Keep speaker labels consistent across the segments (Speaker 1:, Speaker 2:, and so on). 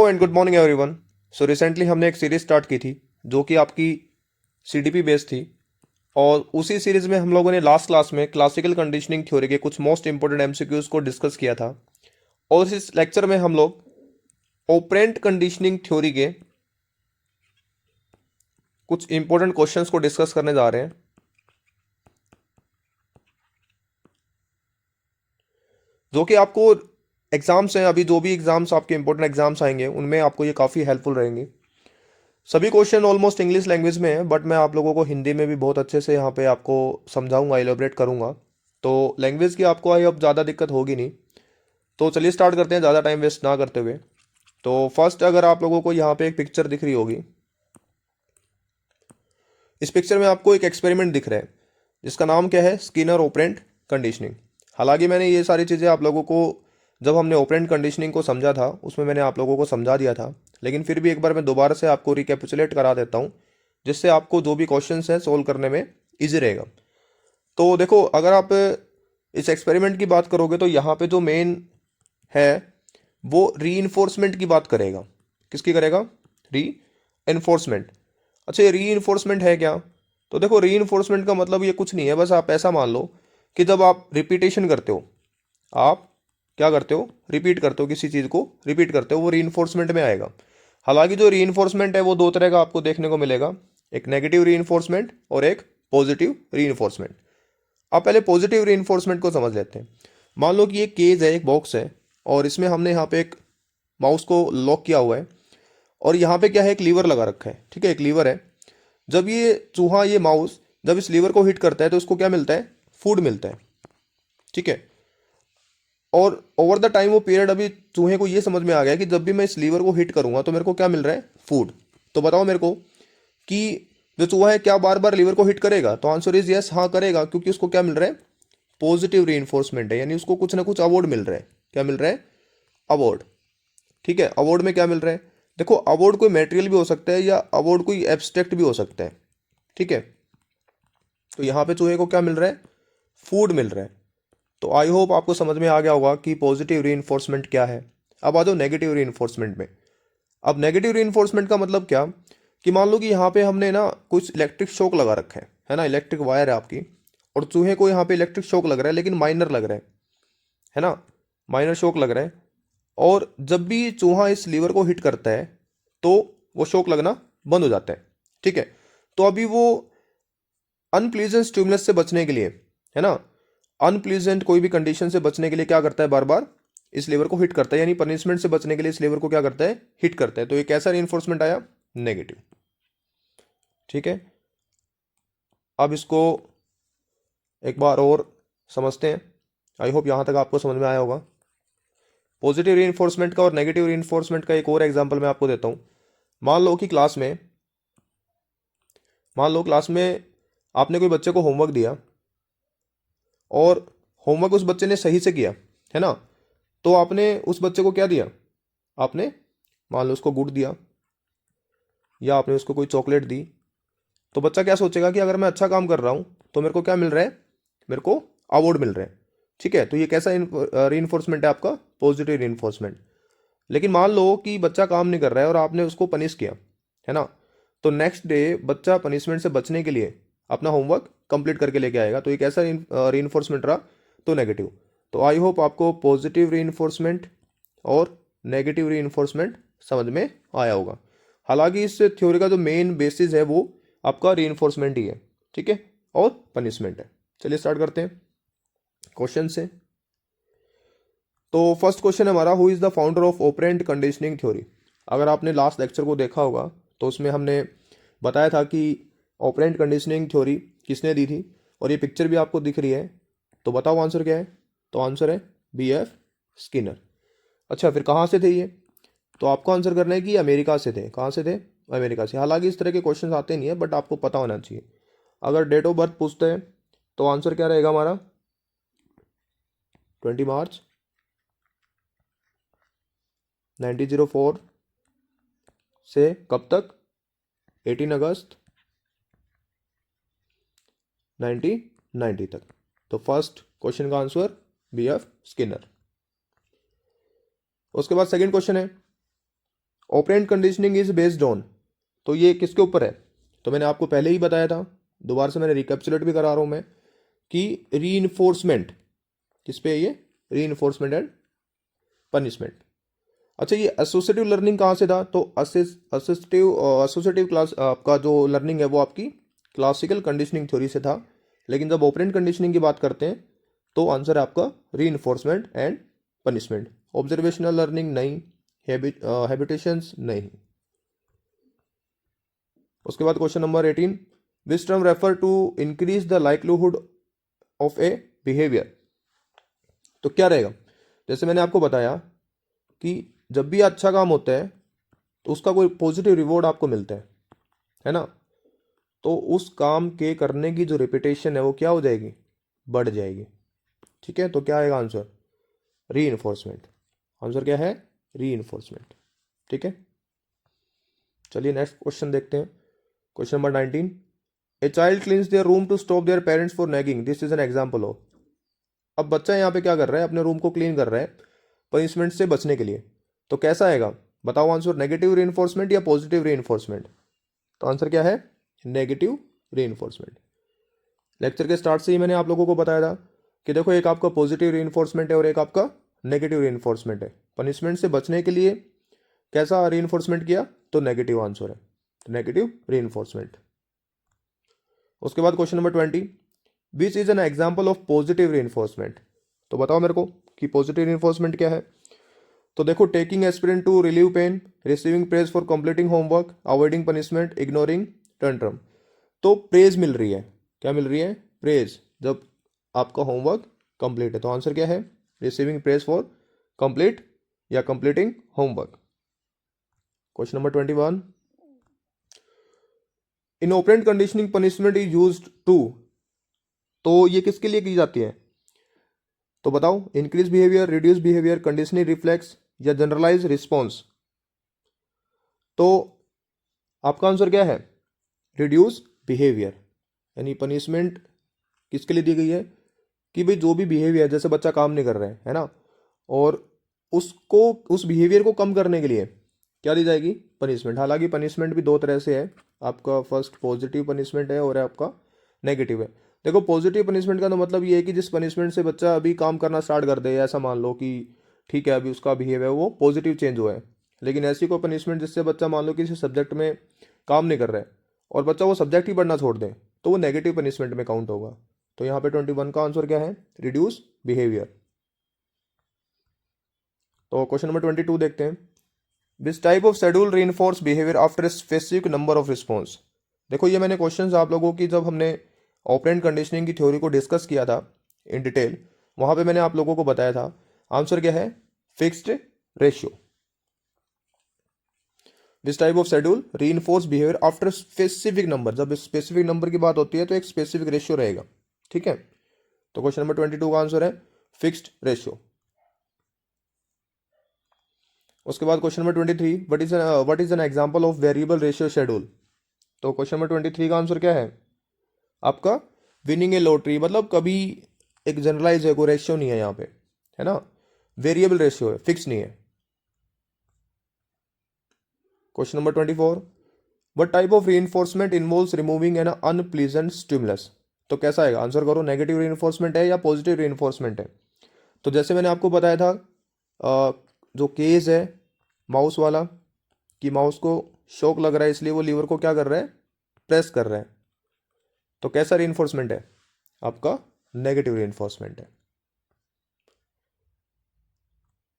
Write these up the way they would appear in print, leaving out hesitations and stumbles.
Speaker 1: And good morning everyone. So recently हमने एक series start की थी जो कि आपकी सीडीपी बेस्ड थी। और उसी सीरीज में हम लोगों ने लास्ट क्लास में क्लासिकल कंडीशनिंग थ्योरी के कुछ मोस्ट इंपोर्टेंट एमसीक्यूज को डिस्कस किया था। और इस लेक्चर में हम लोग ऑपरेंट कंडीशनिंग थ्योरी के कुछ इंपॉर्टेंट क्वेश्चंस को डिस्कस करने जा रहे हैं, जो कि आपको एग्जाम्स हैं, अभी जो भी एग्जाम्स आपके इंपॉर्टेंट एग्जाम्स आएंगे उनमें आपको ये काफ़ी हेल्पफुल रहेंगे। सभी क्वेश्चन ऑलमोस्ट इंग्लिश लैंग्वेज में है, बट मैं आप लोगों को हिंदी में भी बहुत अच्छे से यहाँ पे आपको समझाऊंगा, एलोबरेट करूंगा। तो लैंग्वेज की आपको आई अब ज़्यादा दिक्कत होगी नहीं। तो चलिए स्टार्ट करते हैं ज़्यादा टाइम वेस्ट ना करते हुए। तो फर्स्ट, अगर आप लोगों को यहाँ पे एक पिक्चर दिख रही होगी, इस पिक्चर में आपको एक एक्सपेरिमेंट दिख रहा है जिसका नाम क्या है, स्किनर ऑपरेंट कंडीशनिंग। हालांकि मैंने ये सारी चीज़ें आप लोगों को, जब हमने ऑपरेंट कंडीशनिंग को समझा था उसमें मैंने आप लोगों को समझा दिया था, लेकिन फिर भी एक बार मैं दोबारा से आपको रिकैपिचुलेट करा देता हूँ, जिससे आपको जो भी क्वेश्चन हैं सोल्व करने में ईजी रहेगा। तो देखो, अगर आप इस एक्सपेरिमेंट की बात करोगे तो यहाँ पे जो मेन है वो री की बात करेगा। किसकी करेगा? री एनफोर्समेंट। अच्छा, ये री है क्या? तो देखो, री का मतलब ये कुछ नहीं है, बस आप ऐसा मान लो कि जब आप रिपीटेशन करते हो, आप क्या करते हो, रिपीट करते हो, किसी चीज़ को रिपीट करते हो, वो री में आएगा। हालांकि जो री है वो दो तरह का आपको देखने को मिलेगा, एक नेगेटिव री और एक पॉजिटिव री। आप पहले पॉजिटिव री को समझ लेते हैं। मान लो कि एक केज है, एक बॉक्स है, और इसमें हमने यहाँ पे एक माउस को लॉक किया हुआ है, और यहाँ पे क्या है, एक लीवर लगा रखा है। ठीक है, एक लीवर है। जब ये चूहा, ये माउस जब इस लीवर को हिट करता है तो उसको क्या मिलता है? फूड मिलता है। ठीक है, और ओवर द टाइम वो पीरियड, अभी चूहे को ये समझ में आ गया कि जब भी मैं इस लीवर को हिट करूंगा तो मेरे को क्या मिल रहा है? फूड। तो बताओ मेरे को कि जो चूहा है क्या बार बार लीवर को हिट करेगा? तो आंसर इज यस, हाँ करेगा, क्योंकि उसको क्या मिल रहा है? पॉजिटिव री है, यानी उसको कुछ ना कुछ अवार्ड मिल रहा है। क्या मिल रहा है? अवार्ड। ठीक है, अवार्ड में क्या मिल रहा है? देखो, अवार्ड कोई मेटेरियल भी हो सकता है या अवार्ड कोई एब्स्ट्रैक्ट भी हो सकता है। ठीक है, तो यहाँ पे चूहे को क्या मिल रहा है? फूड मिल रहा है। तो आई होप आपको समझ में आ गया होगा कि पॉजिटिव री क्या है। अब आ जाओ नेगेटिव री में। अब नेगेटिव री का मतलब क्या, कि मान लो कि यहाँ पे हमने ना कुछ इलेक्ट्रिक शॉक लगा रखा है ना, इलेक्ट्रिक वायर है आपकी, और चूहे को यहाँ पे इलेक्ट्रिक शॉक लग रहा है, लेकिन माइनर लग रहा है ना, माइनर शॉक लग रहा है। और जब भी चूहा इस लीवर को हिट करता है तो वो शॉक लगना बंद हो जाता है। ठीक है, तो अभी वो अनप्लीजेंट स्टिमुलस से बचने के लिए, है ना, अनप्लीजेंट कोई भी कंडीशन से बचने के लिए क्या करता है? बार बार इस लीवर को हिट करता है, यानी पनिशमेंट से बचने के लिए इस लीवर को क्या करता है? हिट करता है। तो ये कैसा रीइंफोर्समेंट आया? नेगेटिव। ठीक है, अब इसको एक बार और समझते हैं। आई होप यहां तक आपको समझ में आया होगा। पॉजिटिव रीइंफोर्समेंट का और नेगेटिव रीइंफोर्समेंट का एक और एग्जांपल मैं आपको देता हूं। मान लो कि क्लास में आपने कोई बच्चे को होमवर्क दिया, और होमवर्क उस बच्चे ने सही से किया, है ना, तो आपने उस बच्चे को क्या दिया? आपने मान लो उसको गुड दिया, या आपने उसको कोई चॉकलेट दी। तो बच्चा क्या सोचेगा कि अगर मैं अच्छा काम कर रहा हूं तो मेरे को क्या मिल रहा है? मेरे को अवार्ड मिल रहा है। ठीक है, तो ये कैसा रीइंफोर्समेंट है आपका? Positive reinforcement. लेकिन मान लो कि बच्चा काम नहीं कर रहा है और आपने उसको पनिश किया, है ना, तो नेक्स्ट डे बच्चा पनिशमेंट से बचने के लिए अपना होमवर्क कंप्लीट करके लेके आएगा। तो ये कैसा रीइंफोर्समेंट रहा? तो नेगेटिव। तो आई होप आपको पॉजिटिव रीइंफोर्समेंट और नेगेटिव रीइंफोर्समेंट समझ में आया होगा। हालांकि इस थ्योरी का जो मेन बेसिस है वो आपका रीइंफोर्समेंट ही है। ठीक है, और पनिशमेंट है। चलिए स्टार्ट करते हैं क्वेश्चन से। तो फर्स्ट क्वेश्चन हमारा, who is the founder of operant conditioning theory. अगर आपने लास्ट लेक्चर को देखा होगा तो उसमें हमने बताया था कि ऑपरेंट कंडीशनिंग थ्योरी किसने दी थी, और ये पिक्चर भी आपको दिख रही है। तो बताओ आंसर क्या है? तो आंसर है B.F. स्किनर। अच्छा, फिर कहाँ से थे ये? तो आपको आंसर करना है कि अमेरिका से थे। कहाँ से थे? अमेरिका से। हालांकि इस तरह के क्वेश्चन आते नहीं है, बट आपको पता होना चाहिए। अगर डेट ऑफ बर्थ पूछते हैं तो आंसर क्या रहेगा हमारा? 20 मार्च 1904 से कब तक? 18 अगस्त 1990 तक। तो फर्स्ट क्वेश्चन का आंसर B.F. स्किनर। उसके बाद सेकंड क्वेश्चन है, operant conditioning is based on, तो ये किसके ऊपर है? तो मैंने आपको पहले ही बताया था, दोबारा से मैंने रिकैप्चुलेट भी करा रहा हूं मैं, कि रीइंफोर्समेंट किस पे है ये? Reinforcement and punishment. अच्छा, ये एसोसिएटिव लर्निंग कहाँ से था? तो एसोसिएटिव क्लास आपका जो लर्निंग है वो आपकी क्लासिकल कंडीशनिंग थ्योरी से था। लेकिन जब ऑपरेंट कंडीशनिंग की बात करते हैं तो आंसर है आपका reinforcement and punishment. Observational learning नहीं, हैबिटेशंस नहीं। उसके बाद question number 18, which term refer to increase the likelihood of a behaviour. तो क्या रहेगा? जैसे मैंने आपको बताया कि जब भी अच्छा काम होता है तो उसका कोई पॉजिटिव रिवॉर्ड आपको मिलता है ना? तो उस काम के करने की जो रिपीटेशन है वो क्या हो जाएगी? बढ़ जाएगी। ठीक है, तो क्या आएगा आंसर? रीइंफोर्समेंट। आंसर क्या है? रीइंफोर्समेंट। ठीक है, चलिए नेक्स्ट क्वेश्चन देखते हैं। Question number 19, a child cleans their room to stop their parents for nagging, this is an example of. अब बच्चा यहाँ पे क्या कर रहा है? अपने रूम को क्लीन कर रहा है पनिशमेंट से बचने के लिए। तो कैसा आएगा? बताओ आंसर, नेगेटिव रीइंफोर्समेंट या पॉजिटिव रीइंफोर्समेंट? तो आंसर क्या है? Negative reinforcement. लेक्चर के स्टार्ट से ही मैंने आप लोगों को बताया था कि देखो, एक आपका पॉजिटिव रीइंफोर्समेंट है और एक आपका नेगेटिव रीइंफोर्समेंट है। पनिशमेंट से बचने के लिए कैसा रीइंफोर्समेंट किया? तो नेगेटिव आंसर है, तो नेगेटिव रीइंफोर्समेंट। उसके बाद question number 20, which is an example of positive reinforcement. तो बताओ मेरे को कि पॉजिटिव रीइंफोर्समेंट क्या है। तो देखो, taking aspirin to relieve pain, receiving praise for completing homework, avoiding punishment, ignoring tantrum. तो प्रेज मिल रही है, क्या मिल रही है? प्रेज, जब आपका होमवर्क कंप्लीट है। तो आंसर क्या है? रिसीविंग प्रेज फॉर कंप्लीट या completing homework. Question number 21, in operant conditioning punishment is used to, तो ये किसके लिए की जाती है? तो बताओ, increase behaviour, reduce behaviour, conditioning reflex या जनरलाइज रिस्पॉन्स। तो आपका आंसर क्या है? Reduce behaviour. यानी पनिशमेंट किसके लिए दी गई है? कि भाई जो भी बिहेवियर, जैसे बच्चा काम नहीं कर रहा है ना, और उसको, उस बिहेवियर को कम करने के लिए क्या दी जाएगी? पनिशमेंट। हालांकि पनिशमेंट भी दो तरह से है, आपका फर्स्ट पॉजिटिव पनिशमेंट है और आपका नेगेटिव है। देखो, पॉजिटिव पनिशमेंट का तो मतलब ये है कि जिस पनिशमेंट से बच्चा अभी काम करना स्टार्ट कर दे, ऐसा मान लो कि ठीक है अभी उसका बिहेवियर वो पॉजिटिव चेंज हुआ है। लेकिन ऐसी कोई पनिशमेंट जिससे बच्चा मान लो किसी सब्जेक्ट में काम नहीं कर रहा है और बच्चा वो सब्जेक्ट ही पढ़ना छोड़ दे, तो वो नेगेटिव पनिशमेंट में काउंट होगा। तो यहाँ पे 21 का आंसर क्या है? Reduce behaviour. तो क्वेश्चन नंबर 22 देखते हैं, this type of schedule reinforce behaviour after a specific number of response. देखो, ये मैंने क्वेश्चंस आप लोगों की, जब हमने ऑपरेंट कंडीशनिंग की थ्योरी को डिस्कस किया था इन डिटेल, वहां पे मैंने आप लोगों को बताया था। आंसर क्या है? Fixed ratio. This type of schedule reinforce behaviour after specific number, जब स्पेसिफिक नंबर की बात होती है तो एक स्पेसिफिक रेशियो रहेगा। ठीक है, तो क्वेश्चन नंबर 22 का आंसर है फिक्स्ड रेशियो। उसके बाद question number 23, what is an example of variable ratio schedule. तो क्वेश्चन नंबर 23 का आंसर क्या है? आपका विनिंग ए लॉटरी, मतलब कभी एक जनरलाइज है, कोई रेशियो नहीं है यहाँ पे, है ना, वेरिएबल रेशियो है, फिक्स नहीं है। Question number 24, what type of reinforcement involves removing an unpleasant stimulus. तो कैसा आएगा? आंसर करो, नेगेटिव रीइंफोर्समेंट है या पॉजिटिव रीइंफोर्समेंट है? तो जैसे मैंने आपको बताया था, जो केस है माउस वाला, कि माउस को शॉक लग रहा है इसलिए वो लीवर को क्या कर रहा है? प्रेस कर रहा है। तो कैसा रीइंफोर्समेंट है? आपका नेगेटिव रीइंफोर्समेंट है।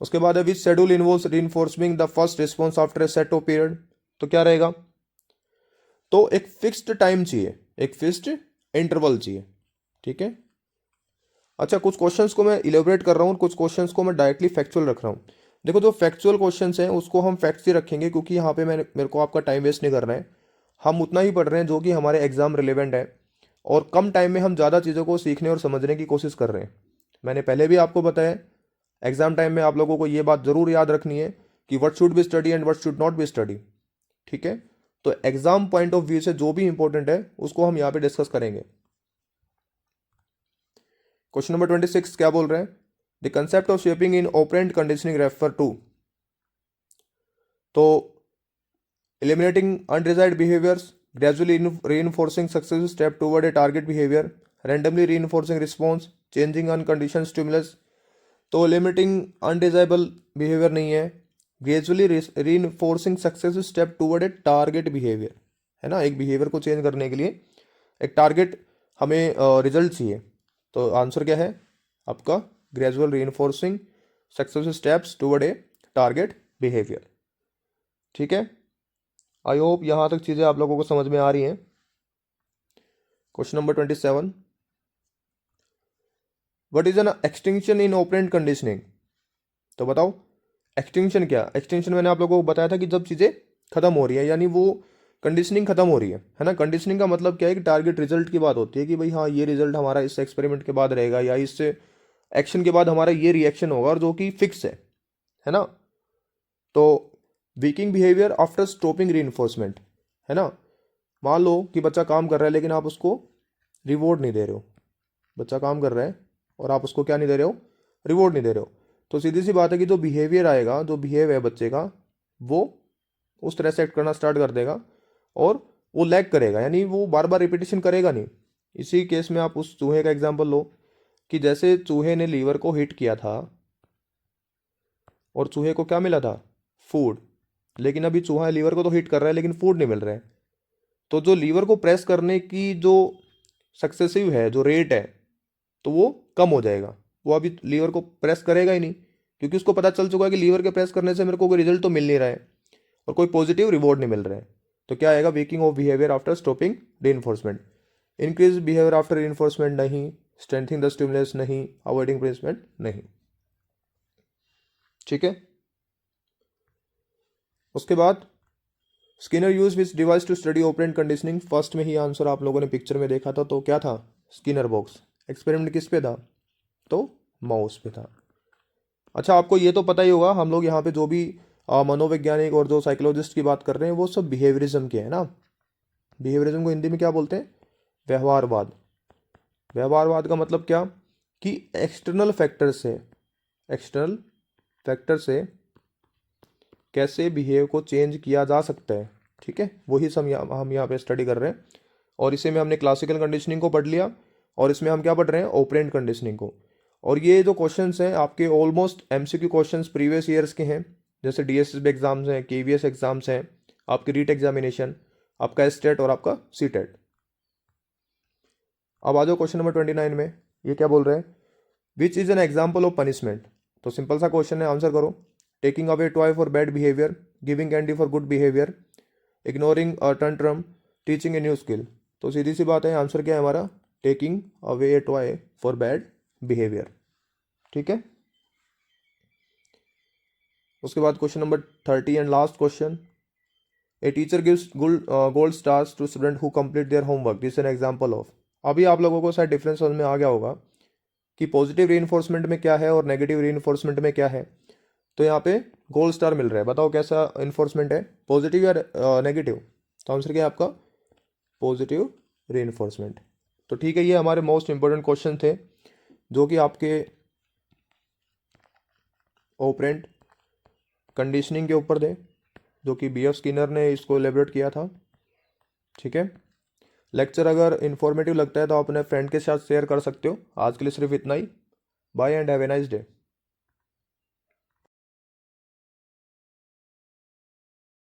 Speaker 1: उसके बाद है, which schedule involves reinforcing the first response after a set off period. तो क्या रहेगा? तो एक फिक्स्ड टाइम चाहिए, एक फिक्स्ड इंटरवल चाहिए। ठीक है, अच्छा, कुछ क्वेश्चंस को मैं इलेबोरेट कर रहा हूँ, कुछ क्वेश्चंस को मैं डायरेक्टली फैक्चुअल रख रहा हूँ। देखो, जो फैक्चुअल क्वेश्चंस हैं उसको हम फैक्ट्स ही रखेंगे, क्योंकि यहाँ पे मेरे को आपका टाइम वेस्ट नहीं करना है। हम उतना ही पढ़ रहे हैं जो कि हमारे एग्जाम रिलेवेंट है, और कम टाइम में हम ज़्यादा चीज़ों को सीखने और समझने की कोशिश कर रहे हैं। मैंने पहले भी आपको बताया, एग्जाम टाइम में आप लोगों को ये बात जरूर याद रखनी है कि what should be study and what should not be study. ठीक है, तो एग्जाम पॉइंट ऑफ व्यू से जो भी इंपॉर्टेंट है उसको हम यहाँ पे डिस्कस करेंगे। क्वेश्चन नंबर 26 क्या बोल रहे हैं? The concept of shaping in operant conditioning refer to. तो eliminating undesired behaviors, gradually reinforcing successive step toward a target behavior, randomly reinforcing response, changing unconditioned stimulus. तो लिमिटिंग अनडिजायबल बिहेवियर नहीं है, gradually reinforcing successive step toward a target behaviour, है ना। एक behaviour को change करने के लिए एक टारगेट हमें रिजल्ट चाहिए, तो आंसर क्या है आपका, gradual reinforcing successive steps toward a target behaviour. ठीक है, आई होप यहाँ तक चीज़ें आप लोगों को समझ में आ रही हैं। Question number 27, what is an extinction in operant conditioning. तो बताओ एक्सटिंक्शन क्या। एक्सटिंक्शन मैंने आप लोगों को बताया था कि जब चीज़ें खत्म हो रही है, यानी वो कंडीशनिंग खत्म हो रही है ना। कंडीशनिंग का मतलब क्या है कि टारगेट रिजल्ट की बात होती है कि भाई हाँ ये रिजल्ट हमारा इस एक्सपेरिमेंट के बाद रहेगा, या इस एक्शन के बाद हमारा ये रिएक्शन होगा, और जो कि फिक्स है ना। तो वीकिंग बिहेवियर आफ्टर स्टॉपिंग रीइंफोर्समेंट, है ना। मान लो कि बच्चा काम कर रहा है लेकिन आप उसको रिवॉर्ड नहीं दे रहे हो। बच्चा काम कर रहा है और आप उसको क्या नहीं दे रहे हो, रिवॉर्ड नहीं दे रहे हो। तो सीधी सी बात है कि जो बिहेवियर आएगा, जो बिहेव है बच्चे का, वो उस तरह से एक्ट करना स्टार्ट कर देगा और वो लैग करेगा, यानी वो बार बार रिपीटेशन करेगा नहीं। इसी केस में आप उस चूहे का एग्जाम्पल लो कि जैसे चूहे ने लीवर को हिट किया था और चूहे को क्या मिला था, फूड, लेकिन अभी चूहा लीवर को तो हिट कर रहा है लेकिन फूड नहीं मिल रहा है। तो जो लीवर को प्रेस करने की जो सक्सेसिव है, जो रेट है, तो वो कम हो जाएगा। वो अभी लीवर को प्रेस करेगा ही नहीं, क्योंकि उसको पता चल चुका है कि लीवर के प्रेस करने से मेरे को कोई रिजल्ट तो मिल नहीं रहा है और कोई पॉजिटिव रिवॉर्ड नहीं मिल रहा है। तो क्या आएगा, weakening of behaviour after stopping reinforcement. Increase behaviour after reinforcement नहीं, स्ट्रेंथिंग द स्टिमुलस नहीं, अवॉइडिंग पनिशमेंट नहीं। ठीक है, उसके बाद Skinner use which device to study operant conditioning. First में ही आंसर आप लोगों ने पिक्चर में देखा था, तो क्या था, स्किनर बॉक्स। एक्सपेरिमेंट किस पे था, तो माउस पे था। अच्छा, आपको ये तो पता ही होगा, हम लोग यहाँ पे जो भी मनोवैज्ञानिक और जो साइकोलॉजिस्ट की बात कर रहे हैं वो सब बिहेवियरिज्म के हैं ना। बिहेवियरिज्म को हिंदी में क्या बोलते हैं, व्यवहारवाद। व्यवहारवाद का मतलब क्या, कि एक्सटर्नल फैक्टर से कैसे बिहेव को चेंज किया जा सकता है। ठीक है, वही सब हम यहाँ पे स्टडी कर रहे हैं। और इसे में हमने क्लासिकल कंडीशनिंग को पढ़ लिया, और इसमें हम क्या पढ़ रहे हैं, ऑपरेंट कंडीशनिंग को। और ये जो क्वेश्चंस हैं आपके almost MCQ questions previous years के हैं, जैसे डीएसएसबी एग्जाम्स हैं, केवीएस एग्जाम्स हैं, आपकी रीट एग्जामिनेशन, आपका स्टेट और आपका सीटेट। अब आ जाओ क्वेश्चन नंबर 29 में, ये क्या बोल रहे हैं, which is an example of punishment. तो सिंपल सा क्वेश्चन है, आंसर करो। Taking away toy for bad behaviour, giving candy for good behaviour, ignoring a tantrum, teaching a new skill. तो सीधी सी बात है, आंसर क्या है हमारा, taking away a toy for bad behaviour. ठीक है, उसके बाद question number 30 and last question, a teacher gives gold stars to student who complete their homework, this N example of. अभी आप लोगों को शायद डिफरेंस समझ में आ गया होगा कि पॉजिटिव रीइंफोर्समेंट में क्या है और नेगेटिव रीइंफोर्समेंट में क्या है। तो यहाँ पे गोल्ड स्टार मिल रहा है, बताओ कैसा इन्फोर्समेंट है, पॉजिटिव या नेगेटिव। तो आंसर क्या है आपका, पॉजिटिव रीइंफोर्समेंट। तो ठीक है, ये हमारे मोस्ट इंपॉर्टेंट क्वेश्चन थे जो कि आपके ऑपरेंट कंडीशनिंग के ऊपर थे, जो कि बीएफ स्किनर ने इसको एलेबोरेट किया था। ठीक है, लेक्चर अगर इन्फॉर्मेटिव लगता है तो आप अपने फ्रेंड के साथ शेयर कर सकते हो। आज के लिए सिर्फ इतना ही, bye and have a nice day.